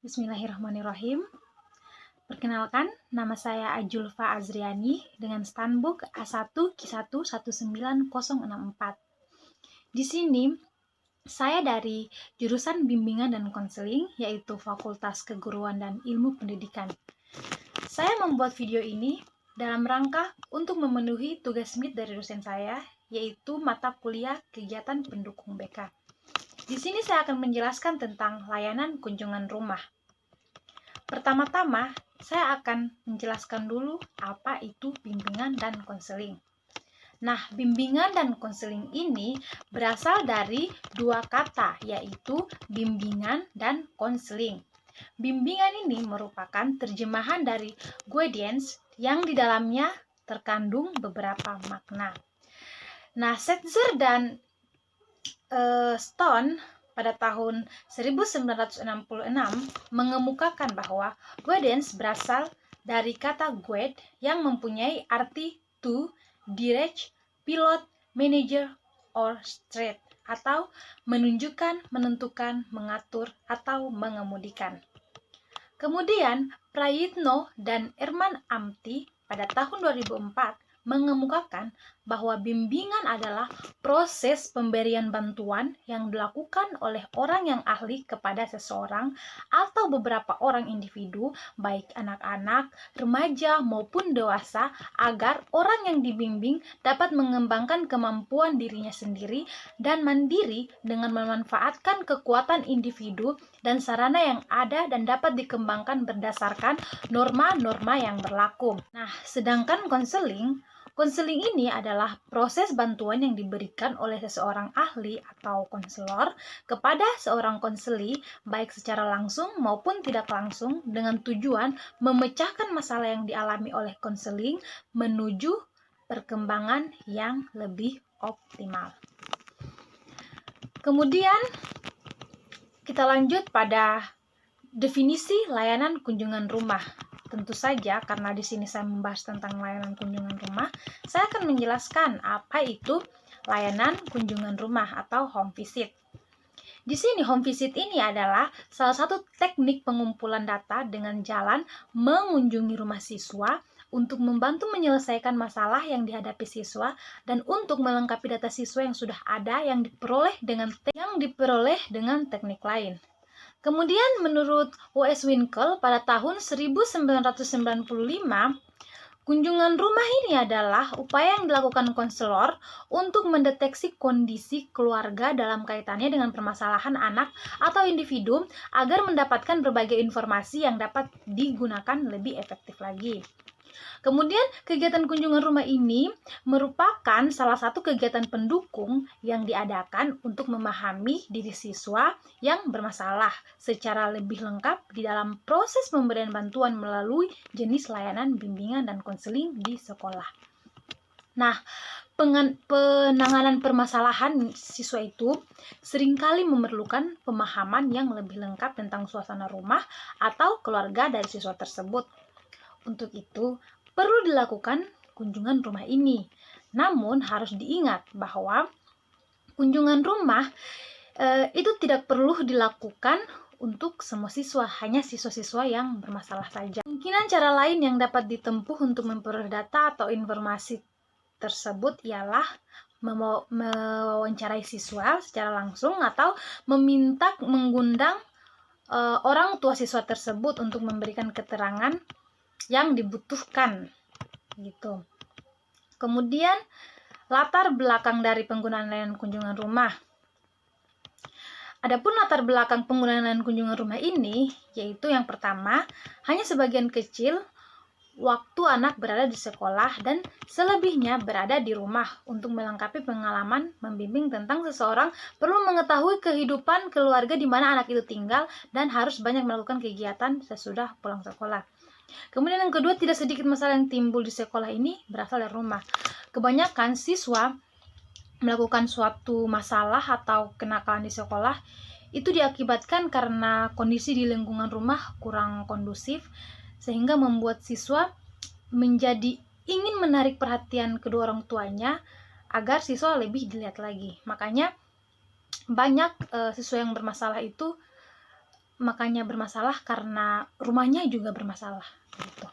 Bismillahirrahmanirrahim. Perkenalkan, nama saya Ajulfa Azriani dengan Stanbook A1Q119064. Di sini, saya dari jurusan Bimbingan dan Konseling, yaitu Fakultas Keguruan dan Ilmu Pendidikan. Saya membuat video ini dalam rangka untuk memenuhi tugas MIT dari dosen saya, yaitu mata kuliah kegiatan pendukung BK. Di sini saya akan menjelaskan tentang layanan kunjungan rumah. Pertama-tama, saya akan menjelaskan dulu apa itu bimbingan dan konseling. Nah, bimbingan dan konseling ini berasal dari dua kata, yaitu bimbingan dan konseling. Bimbingan ini merupakan terjemahan dari guidance yang di dalamnya terkandung beberapa makna. Nah, Setzer dan Stone pada tahun 1966 mengemukakan bahwa guidance berasal dari kata guide yang mempunyai arti to, direct, pilot, manager, or straight, atau menunjukkan, menentukan, mengatur, atau mengemudikan. Kemudian, Prayitno dan Erman Amti pada tahun 2004 mengemukakan bahwa bimbingan adalah proses pemberian bantuan yang dilakukan oleh orang yang ahli kepada seseorang atau beberapa orang individu, baik anak-anak, remaja, maupun dewasa, agar orang yang dibimbing dapat mengembangkan kemampuan dirinya sendiri dan mandiri dengan memanfaatkan kekuatan individu dan sarana yang ada dan dapat dikembangkan berdasarkan norma-norma yang berlaku. Nah, sedangkan konseling ini adalah proses bantuan yang diberikan oleh seseorang ahli atau konselor kepada seorang konseli, baik secara langsung maupun tidak langsung, dengan tujuan memecahkan masalah yang dialami oleh konseling menuju perkembangan yang lebih optimal. Kemudian kita lanjut pada definisi layanan kunjungan rumah. Tentu saja, karena di sini saya membahas tentang layanan kunjungan rumah, saya akan menjelaskan apa itu layanan kunjungan rumah atau home visit. Di sini home visit ini adalah salah satu teknik pengumpulan data dengan jalan mengunjungi rumah siswa untuk membantu menyelesaikan masalah yang dihadapi siswa dan untuk melengkapi data siswa yang sudah ada yang diperoleh dengan teknik lain. Kemudian menurut W.S. Winkel pada tahun 1995, kunjungan rumah ini adalah upaya yang dilakukan konselor untuk mendeteksi kondisi keluarga dalam kaitannya dengan permasalahan anak atau individu agar mendapatkan berbagai informasi yang dapat digunakan lebih efektif lagi. Kemudian, kegiatan kunjungan rumah ini merupakan salah satu kegiatan pendukung yang diadakan untuk memahami diri siswa yang bermasalah secara lebih lengkap di dalam proses pemberian bantuan melalui jenis layanan bimbingan dan konseling di sekolah. Nah, penanganan permasalahan siswa itu seringkali memerlukan pemahaman yang lebih lengkap tentang suasana rumah atau keluarga dari siswa tersebut. Untuk itu, perlu dilakukan kunjungan rumah ini. Namun, harus diingat bahwa kunjungan rumah itu tidak perlu dilakukan untuk semua siswa, hanya siswa-siswa yang bermasalah saja. Kemungkinan cara lain yang dapat ditempuh untuk memperoleh data atau informasi tersebut ialah mewawancarai siswa secara langsung atau mengundang orang tua siswa tersebut untuk memberikan keterangan yang dibutuhkan gitu. Kemudian latar belakang dari penggunaan layanan kunjungan rumah. Adapun latar belakang penggunaan layanan kunjungan rumah ini yaitu yang pertama, hanya sebagian kecil waktu anak berada di sekolah dan selebihnya berada di rumah. Untuk melengkapi pengalaman membimbing tentang seseorang perlu mengetahui kehidupan keluarga di mana anak itu tinggal dan harus banyak melakukan kegiatan sesudah pulang sekolah. Kemudian yang kedua, tidak sedikit masalah yang timbul di sekolah ini berasal dari rumah. Kebanyakan siswa melakukan suatu masalah atau kenakalan di sekolah itu diakibatkan karena kondisi di lingkungan rumah kurang kondusif, sehingga membuat siswa menjadi ingin menarik perhatian kedua orang tuanya agar siswa lebih dilihat lagi. Makanya banyak siswa yang bermasalah itu makanya bermasalah karena rumahnya juga bermasalah gitu.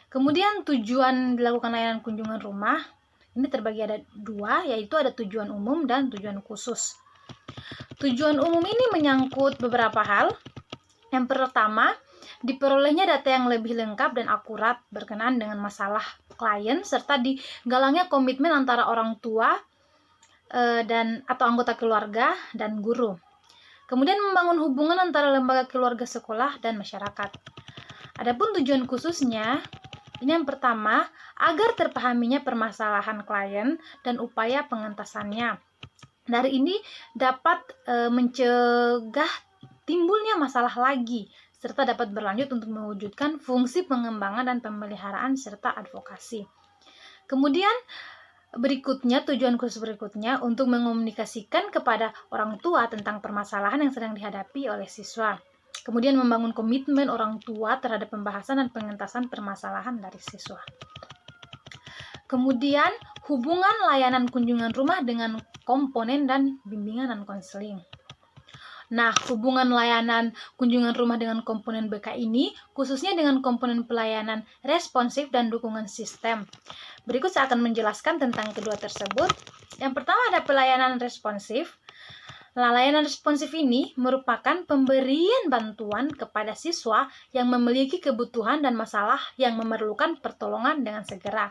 Kemudian tujuan dilakukan layanan kunjungan rumah ini terbagi ada dua, yaitu ada tujuan umum dan tujuan khusus. Tujuan umum ini menyangkut beberapa hal. Yang pertama, diperolehnya data yang lebih lengkap dan akurat berkenaan dengan masalah klien serta digalangnya komitmen antara orang tua atau anggota keluarga dan guru. Kemudian membangun hubungan antara lembaga keluarga, sekolah, dan masyarakat. Adapun tujuan khususnya, ini yang pertama, agar terpahaminya permasalahan klien dan upaya pengentasannya. Dari ini dapat mencegah timbulnya masalah lagi, serta dapat berlanjut untuk mewujudkan fungsi pengembangan dan pemeliharaan serta advokasi. Kemudian berikutnya, tujuan khusus berikutnya untuk mengomunikasikan kepada orang tua tentang permasalahan yang sedang dihadapi oleh siswa. Kemudian membangun komitmen orang tua terhadap pembahasan dan pengentasan permasalahan dari siswa. Kemudian hubungan layanan kunjungan rumah dengan komponen dan bimbingan dan konseling. Nah, hubungan layanan kunjungan rumah dengan komponen BK ini khususnya dengan komponen pelayanan responsif dan dukungan sistem. Berikut saya akan menjelaskan tentang kedua tersebut. Yang pertama ada pelayanan responsif. Nah, layanan responsif ini merupakan pemberian bantuan kepada siswa yang memiliki kebutuhan dan masalah yang memerlukan pertolongan dengan segera.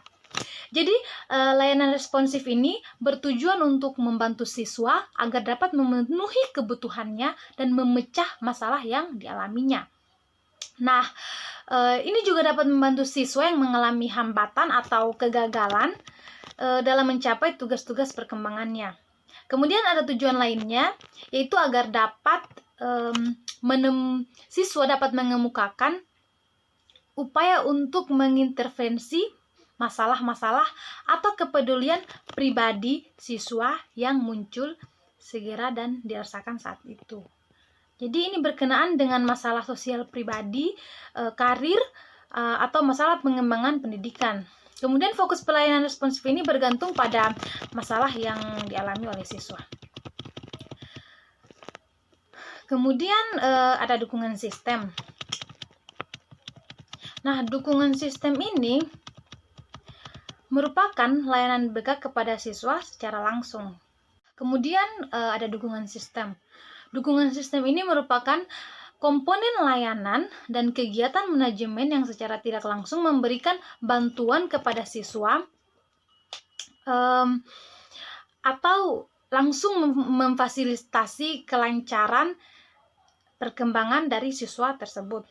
Jadi, layanan responsif ini bertujuan untuk membantu siswa agar dapat memenuhi kebutuhannya dan memecah masalah yang dialaminya. Nah, ini juga dapat membantu siswa yang mengalami hambatan atau kegagalan dalam mencapai tugas-tugas perkembangannya. Kemudian ada tujuan lainnya, yaitu agar dapat siswa dapat mengemukakan upaya untuk mengintervensi masalah-masalah atau kepedulian pribadi siswa yang muncul segera dan dirasakan saat itu. Jadi ini berkenaan dengan masalah sosial pribadi, karir, atau masalah pengembangan pendidikan. Kemudian fokus pelayanan responsif ini bergantung pada masalah yang dialami oleh siswa. Kemudian ada dukungan sistem. Nah, dukungan sistem ini merupakan layanan BK kepada siswa secara langsung. Kemudian ada dukungan sistem. Dukungan sistem ini merupakan komponen layanan dan kegiatan manajemen yang secara tidak langsung memberikan bantuan kepada siswa atau langsung memfasilitasi kelancaran perkembangan dari siswa tersebut.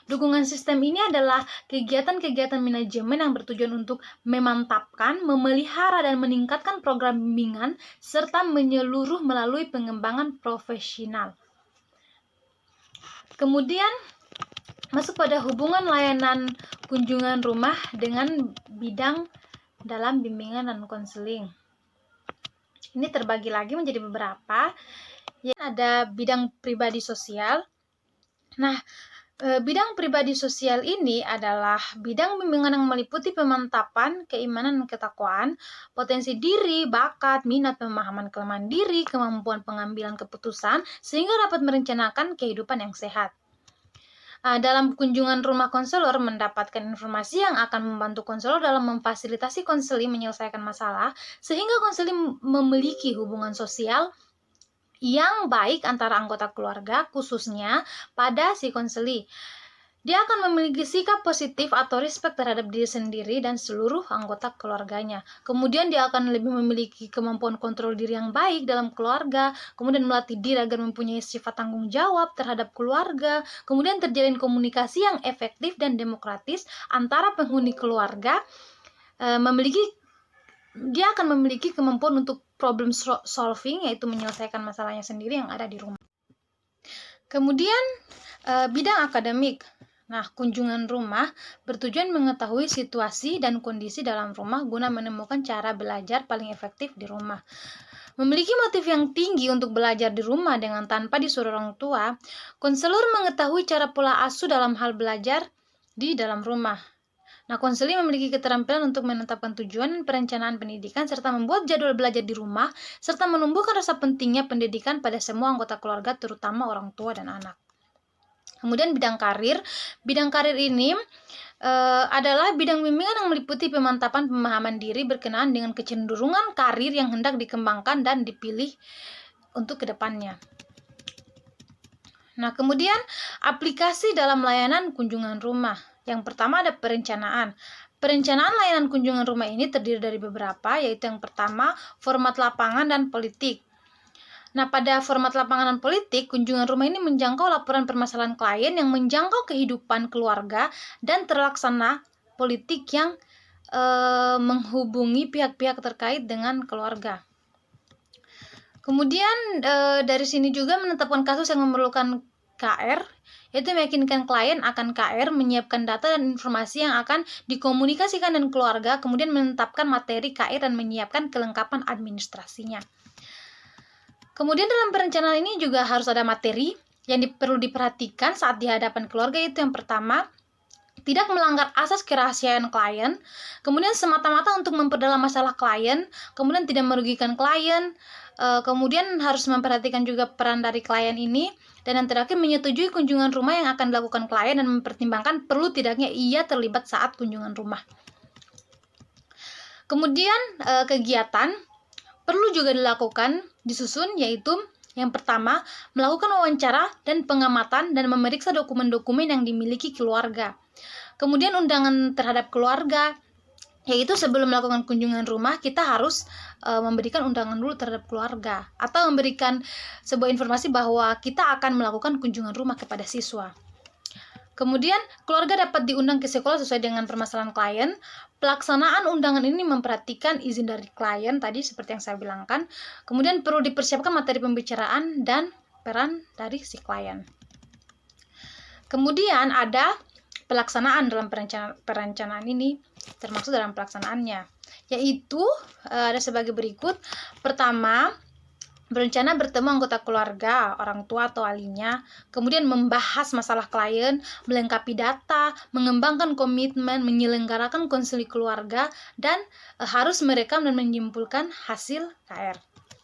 Dukungan sistem ini adalah kegiatan-kegiatan manajemen yang bertujuan untuk memantapkan, memelihara, dan meningkatkan program bimbingan serta menyeluruh melalui pengembangan profesional. Kemudian masuk pada hubungan layanan kunjungan rumah dengan bidang dalam bimbingan dan konseling. Ini terbagi lagi menjadi beberapa. Ada bidang pribadi sosial. Nah, bidang pribadi sosial ini adalah bidang bimbingan yang meliputi pemantapan, keimanan, dan ketakwaan, potensi diri, bakat, minat, pemahaman kelemahan diri, kemampuan pengambilan keputusan, sehingga dapat merencanakan kehidupan yang sehat. Dalam kunjungan rumah konselor mendapatkan informasi yang akan membantu konselor dalam memfasilitasi konseli menyelesaikan masalah, sehingga konseli memiliki hubungan sosial yang baik antara anggota keluarga, khususnya pada si konseli. Dia akan memiliki sikap positif atau respect terhadap diri sendiri dan seluruh anggota keluarganya. Kemudian dia akan lebih memiliki kemampuan kontrol diri yang baik dalam keluarga, kemudian melatih diri agar mempunyai sifat tanggung jawab terhadap keluarga, kemudian terjalin komunikasi yang efektif dan demokratis antara penghuni keluarga, dia akan memiliki kemampuan untuk problem solving, yaitu menyelesaikan masalahnya sendiri yang ada di rumah. Kemudian bidang akademik. Nah, kunjungan rumah bertujuan mengetahui situasi dan kondisi dalam rumah guna menemukan cara belajar paling efektif di rumah. Memiliki motif yang tinggi untuk belajar di rumah dengan tanpa disuruh orang tua, konselor mengetahui cara pola asuh dalam hal belajar di dalam rumah. Nah, konseli memiliki keterampilan untuk menetapkan tujuan dan perencanaan pendidikan serta membuat jadwal belajar di rumah serta menumbuhkan rasa pentingnya pendidikan pada semua anggota keluarga terutama orang tua dan anak. Kemudian bidang karir. Bidang karir ini adalah bidang bimbingan yang meliputi pemantapan pemahaman diri berkenaan dengan kecenderungan karir yang hendak dikembangkan dan dipilih untuk kedepannya. Nah, kemudian aplikasi dalam layanan kunjungan rumah. Yang pertama ada perencanaan. Perencanaan layanan kunjungan rumah ini terdiri dari beberapa, yaitu yang pertama format lapangan dan politik. Nah, pada format lapangan dan politik, kunjungan rumah ini menjangkau laporan permasalahan klien yang menjangkau kehidupan keluarga dan terlaksana politik yang menghubungi pihak-pihak terkait dengan keluarga. Kemudian dari sini juga menetapkan kasus yang memerlukan KR, yaitu meyakinkan klien akan KR, menyiapkan data dan informasi yang akan dikomunikasikan dengan keluarga, kemudian menetapkan materi KR dan menyiapkan kelengkapan administrasinya. Kemudian dalam perencanaan ini juga harus ada materi yang perlu diperhatikan saat di hadapan keluarga, yaitu yang pertama, tidak melanggar asas kerahasiaan klien, kemudian semata-mata untuk memperdalam masalah klien, kemudian tidak merugikan klien, kemudian harus memperhatikan juga peran dari klien ini, dan yang terakhir menyetujui kunjungan rumah yang akan dilakukan klien dan mempertimbangkan perlu tidaknya ia terlibat saat kunjungan rumah. Kemudian kegiatan perlu juga dilakukan, disusun, yaitu yang pertama, melakukan wawancara dan pengamatan dan memeriksa dokumen-dokumen yang dimiliki keluarga. Kemudian undangan terhadap keluarga, yaitu sebelum melakukan kunjungan rumah, kita harus memberikan undangan dulu terhadap keluarga, atau memberikan sebuah informasi bahwa kita akan melakukan kunjungan rumah kepada siswa. Kemudian, keluarga dapat diundang ke sekolah sesuai dengan permasalahan klien. Pelaksanaan undangan ini memperhatikan izin dari klien tadi seperti yang saya bilangkan. Kemudian perlu dipersiapkan materi pembicaraan dan peran dari si klien. Kemudian ada pelaksanaan dalam perencanaan ini, termasuk dalam pelaksanaannya, yaitu ada sebagai berikut. Pertama, berencana bertemu anggota keluarga, orang tua atau walinya, kemudian membahas masalah klien, melengkapi data, mengembangkan komitmen, menyelenggarakan konseling keluarga, dan harus merekam dan menyimpulkan hasil KR.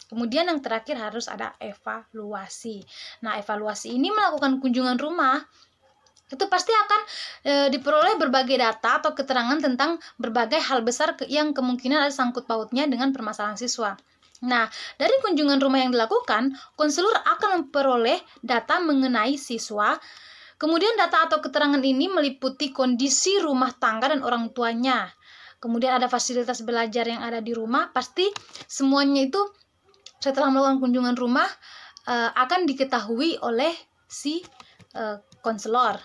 Kemudian yang terakhir harus ada evaluasi. Nah, evaluasi ini melakukan kunjungan rumah, itu pasti akan diperoleh berbagai data atau keterangan tentang berbagai hal besar yang kemungkinan ada sangkut pautnya dengan permasalahan siswa. Nah, dari kunjungan rumah yang dilakukan, konselor akan memperoleh data mengenai siswa. Kemudian data atau keterangan ini meliputi kondisi rumah tangga dan orang tuanya. Kemudian ada fasilitas belajar yang ada di rumah. Pasti semuanya itu setelah melakukan kunjungan rumah akan diketahui oleh si konselor.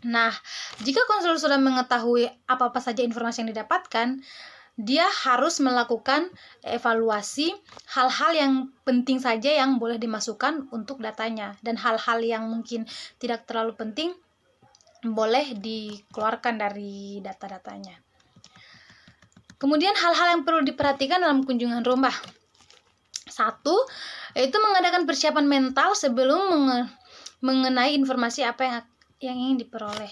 Nah, jika konselor sudah mengetahui apa-apa saja informasi yang didapatkan, dia harus melakukan evaluasi hal-hal yang penting saja yang boleh dimasukkan untuk datanya, dan hal-hal yang mungkin tidak terlalu penting boleh dikeluarkan dari data-datanya. Kemudian hal-hal yang perlu diperhatikan dalam kunjungan rumah. 1, yaitu mengadakan persiapan mental sebelum mengenai informasi apa yang ingin diperoleh.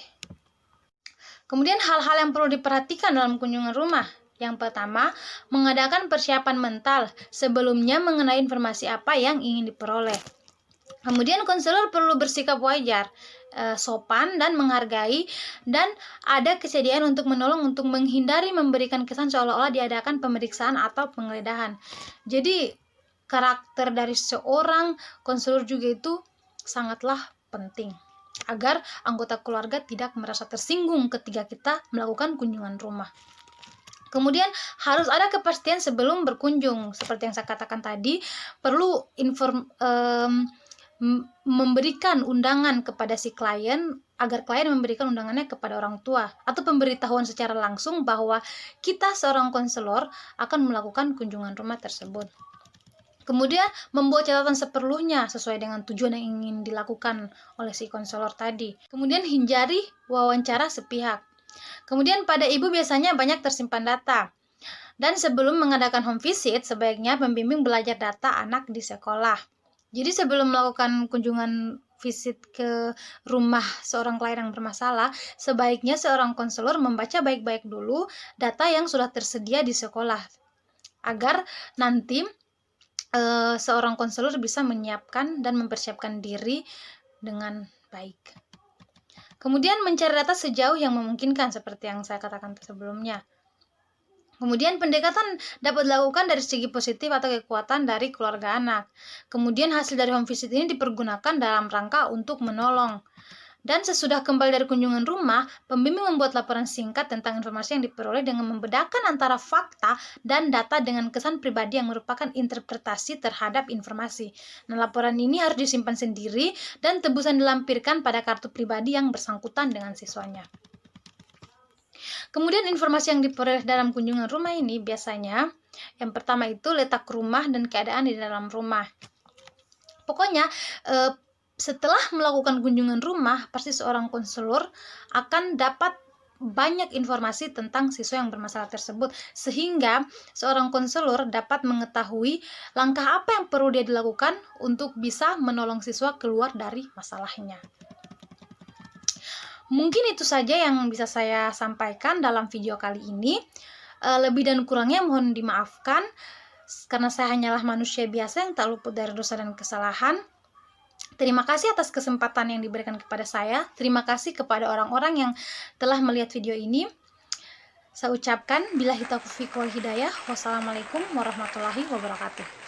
Kemudian hal-hal yang perlu diperhatikan dalam kunjungan rumah. Yang pertama, mengadakan persiapan mental sebelumnya mengenai informasi apa yang ingin diperoleh. Kemudian konselor perlu bersikap wajar, sopan dan menghargai, dan ada kesediaan untuk menolong untuk menghindari memberikan kesan seolah-olah diadakan pemeriksaan atau penggeledahan. Jadi karakter dari seorang konselor juga itu sangatlah penting agar anggota keluarga tidak merasa tersinggung ketika kita melakukan kunjungan rumah. Kemudian harus ada kepastian sebelum berkunjung. Seperti yang saya katakan tadi, perlu memberikan undangan kepada si klien agar klien memberikan undangannya kepada orang tua, atau pemberitahuan secara langsung bahwa kita seorang konselor akan melakukan kunjungan rumah tersebut. Kemudian membuat catatan seperlunya sesuai dengan tujuan yang ingin dilakukan oleh si konselor tadi. Kemudian hindari wawancara sepihak. Kemudian pada ibu biasanya banyak tersimpan data. Dan sebelum mengadakan home visit, sebaiknya pembimbing belajar data anak di sekolah. Jadi sebelum melakukan kunjungan visit ke rumah seorang klien yang bermasalah, sebaiknya seorang konselor membaca baik-baik dulu data yang sudah tersedia di sekolah, agar nanti seorang konselor bisa menyiapkan dan mempersiapkan diri dengan baik. Kemudian mencari data sejauh yang memungkinkan seperti yang saya katakan sebelumnya. Kemudian pendekatan dapat dilakukan dari segi positif atau kekuatan dari keluarga anak. Kemudian hasil dari home visit ini dipergunakan dalam rangka untuk menolong. Dan sesudah kembali dari kunjungan rumah, pembimbing membuat laporan singkat tentang informasi yang diperoleh dengan membedakan antara fakta dan data dengan kesan pribadi yang merupakan interpretasi terhadap informasi. Nah, laporan ini harus disimpan sendiri dan tebusan dilampirkan pada kartu pribadi yang bersangkutan dengan siswanya. Kemudian informasi yang diperoleh dalam kunjungan rumah ini biasanya yang pertama itu letak rumah dan keadaan di dalam rumah. Pokoknya setelah melakukan kunjungan rumah, pasti seorang konselor akan dapat banyak informasi tentang siswa yang bermasalah tersebut, sehingga seorang konselor dapat mengetahui langkah apa yang perlu dia dilakukan untuk bisa menolong siswa keluar dari masalahnya. Mungkin itu saja yang bisa saya sampaikan dalam video kali ini. Lebih dan kurangnya mohon dimaafkan, karena saya hanyalah manusia biasa yang tak luput dari dosa dan kesalahan. Terima kasih atas kesempatan yang diberikan kepada saya. Terima kasih kepada orang-orang yang telah melihat video ini. Saya ucapkan billahi taufiq wal hidayah. Wassalamualaikum warahmatullahi wabarakatuh.